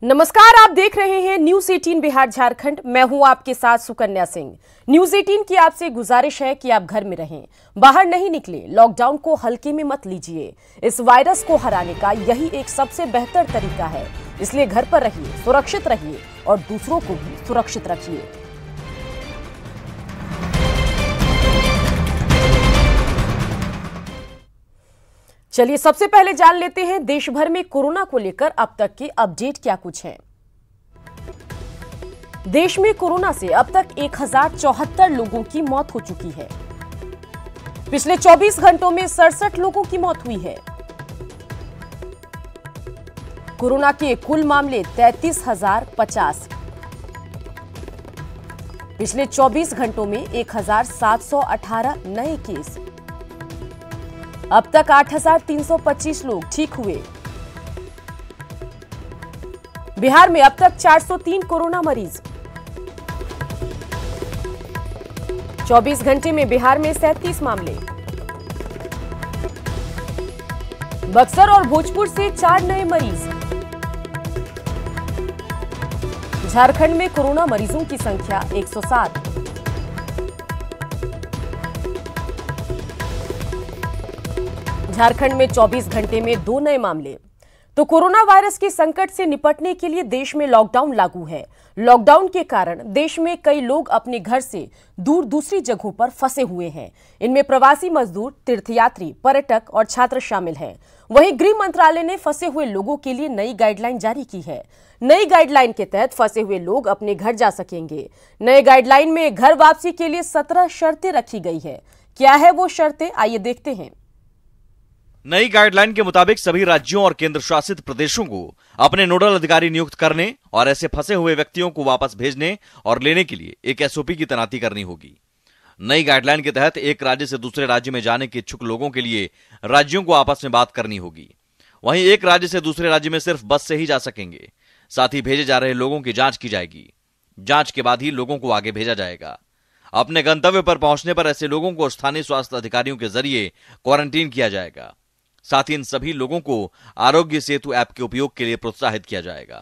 नमस्कार, आप देख रहे हैं न्यूज 18 बिहार झारखंड। मैं हूं आपके साथ सुकन्या सिंह। न्यूज 18 की आपसे गुजारिश है कि आप घर में रहें, बाहर नहीं निकले, लॉकडाउन को हल्के में मत लीजिए। इस वायरस को हराने का यही एक सबसे बेहतर तरीका है, इसलिए घर पर रहिए, सुरक्षित रहिए और दूसरों को भी सुरक्षित रखिए। चलिए सबसे पहले जान लेते हैं देश भर में कोरोना को लेकर अब तक की अपडेट क्या कुछ है। देश में कोरोना से अब तक 1074 लोगों की मौत हो चुकी है। पिछले 24 घंटों में 67 लोगों की मौत हुई है। कोरोना के कुल मामले 33,050। पिछले 24 घंटों में 1,718 नए केस। अब तक 8,325 लोग ठीक हुए। बिहार में अब तक 403 कोरोना मरीज। 24 घंटे में बिहार में 37 मामले। बक्सर और भोजपुर से 4 नए मरीज। झारखंड में कोरोना मरीजों की संख्या 107। झारखंड में 24 घंटे में 2 नए मामले। तो कोरोना वायरस के संकट से निपटने के लिए देश में लॉकडाउन लागू है। लॉकडाउन के कारण देश में कई लोग अपने घर से दूर दूसरी जगहों पर फंसे हुए हैं। इनमें प्रवासी मजदूर, तीर्थयात्री, पर्यटक और छात्र शामिल हैं। वहीं गृह मंत्रालय ने फंसे हुए लोगों के लिए नई गाइडलाइन जारी की है। नई गाइडलाइन के तहत फंसे हुए लोग अपने घर जा सकेंगे। नए गाइडलाइन में घर वापसी के लिए 17 शर्तें रखी गई है। क्या है वो शर्तें, आइए देखते हैं। नई गाइडलाइन के मुताबिक सभी राज्यों और केंद्र शासित प्रदेशों को अपने नोडल अधिकारी नियुक्त करने और ऐसे फंसे हुए व्यक्तियों को वापस भेजने और लेने के लिए एक एसओपी की तैनाती करनी होगी। नई गाइडलाइन के तहत एक राज्य से दूसरे राज्य में जाने के इच्छुक लोगों के लिए राज्यों को आपस में बात करनी होगी। वहीं एक राज्य से दूसरे राज्य में सिर्फ बस से ही जा सकेंगे। साथ ही भेजे जा रहे लोगों की जांच की जाएगी। जांच के बाद ही लोगों को आगे भेजा जाएगा। अपने गंतव्य पर पहुंचने पर ऐसे लोगों को स्थानीय स्वास्थ्य अधिकारियों के जरिए क्वारंटीन किया जाएगा। साथ ही इन सभी लोगों को आरोग्य सेतु ऐप के उपयोग के लिए प्रोत्साहित किया जाएगा।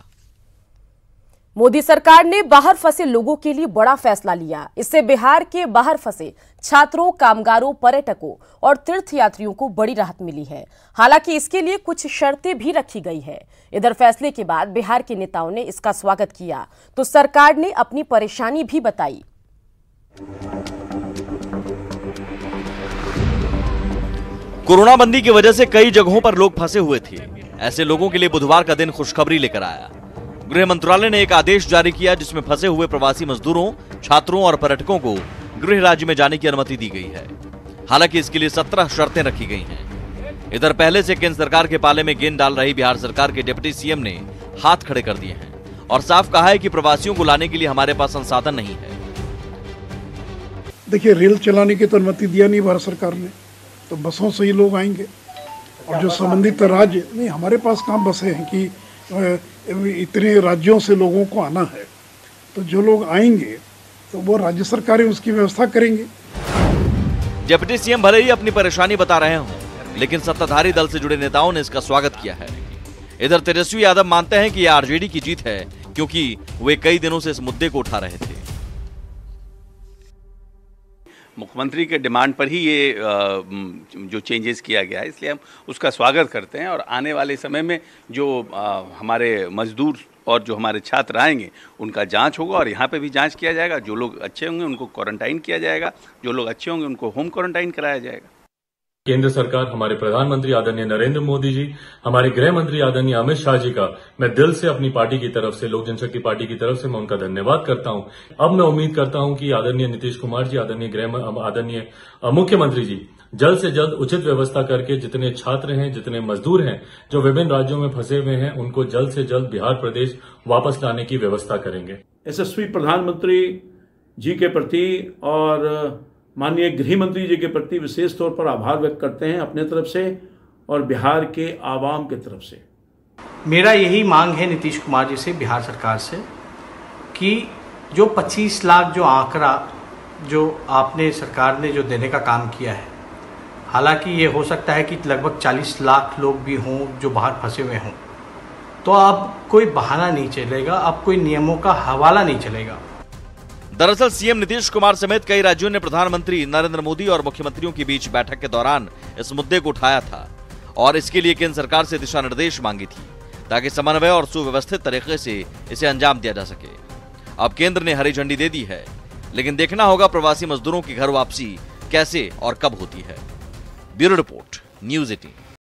मोदी सरकार ने बाहर फंसे लोगों के लिए बड़ा फैसला लिया। इससे बिहार के बाहर फंसे छात्रों, कामगारों, पर्यटकों और तीर्थयात्रियों को बड़ी राहत मिली है। हालांकि इसके लिए कुछ शर्तें भी रखी गई है। इधर फैसले के बाद बिहार के नेताओं ने इसका स्वागत किया तो सरकार ने अपनी परेशानी भी बताई। कोरोना बंदी की वजह से कई जगहों पर लोग फंसे हुए थे। ऐसे लोगों के लिए बुधवार का दिन खुशखबरी लेकर आया। गृह मंत्रालय ने एक आदेश जारी किया जिसमें फंसे हुए प्रवासी मजदूरों, छात्रों और पर्यटकों को गृह राज्य में जाने की अनुमति दी गई है। हालांकि इसके लिए 17 शर्तें रखी गई हैं। इधर पहले से केंद्र सरकार के पाले में गेंद डाल रही बिहार सरकार के डिप्टी सीएम ने हाथ खड़े कर दिए हैं और साफ कहा है कि प्रवासियों को लाने के लिए हमारे पास संसाधन नहीं है। देखिए, रेल चलाने की तो अनुमति दिया नहीं भारत सरकार ने, तो बसों से ही लोग आएंगे। और जो संबंधित राज्य, नहीं हमारे पास कहाँ बसें हैं कि इतने राज्यों से लोगों को आना है, तो जो लोग आएंगे तो वो राज्य सरकारें उसकी व्यवस्था करेंगे। डिप्टी सीएम भले ही अपनी परेशानी बता रहे हों, लेकिन सत्ताधारी दल से जुड़े नेताओं ने इसका स्वागत किया है। इधर तेजस्वी यादव मानते हैं कि यह आरजेडी की जीत है, क्योंकि वे कई दिनों से इस मुद्दे को उठा रहे थे। मुख्यमंत्री के डिमांड पर ही ये जो चेंजेस किया गया है, इसलिए हम उसका स्वागत करते हैं। और आने वाले समय में जो हमारे मजदूर और जो हमारे छात्र आएंगे उनका जांच होगा और यहाँ पे भी जांच किया जाएगा। जो लोग अच्छे होंगे उनको क्वारंटाइन किया जाएगा, जो लोग अच्छे होंगे उनको होम क्वारंटाइन कराया जाएगा। केंद्र सरकार, हमारे प्रधानमंत्री आदरणीय नरेंद्र मोदी जी, हमारे गृह मंत्री आदरणीय अमित शाह जी का मैं दिल से अपनी पार्टी की तरफ से, लोक जनशक्ति पार्टी की तरफ से मैं उनका धन्यवाद करता हूं। अब मैं उम्मीद करता हूं कि आदरणीय नीतीश कुमार जी, आदरणीय मुख्यमंत्री जी जल्द से जल्द उचित व्यवस्था करके जितने छात्र हैं, जितने मजदूर हैं जो विभिन्न राज्यों में फंसे हुए हैं, उनको जल्द से जल्द बिहार प्रदेश वापस लाने की व्यवस्था करेंगे। यशस्वी प्रधानमंत्री जी के प्रति और माननीय गृह मंत्री जी के प्रति विशेष तौर पर आभार व्यक्त करते हैं अपने तरफ से और बिहार के आवाम के तरफ से। मेरा यही मांग है नीतीश कुमार जी से, बिहार सरकार से, कि जो 25 लाख जो आंकड़ा जो आपने सरकार ने जो देने का काम किया है, हालांकि ये हो सकता है कि लगभग 40 लाख लोग भी हों जो बाहर फंसे हुए हों, तो अब कोई बहाना नहीं चलेगा, अब कोई नियमों का हवाला नहीं चलेगा। दरअसल सीएम नीतीश कुमार समेत कई राज्यों ने प्रधानमंत्री नरेंद्र मोदी और मुख्यमंत्रियों के बीच बैठक के दौरान इस मुद्दे को उठाया था और इसके लिए केंद्र सरकार से दिशा निर्देश मांगी थी ताकि समन्वय और सुव्यवस्थित तरीके से इसे अंजाम दिया जा सके। अब केंद्र ने हरी झंडी दे दी है, लेकिन देखना होगा प्रवासी मजदूरों की घर वापसी कैसे और कब होती है। Bureau report, news 18।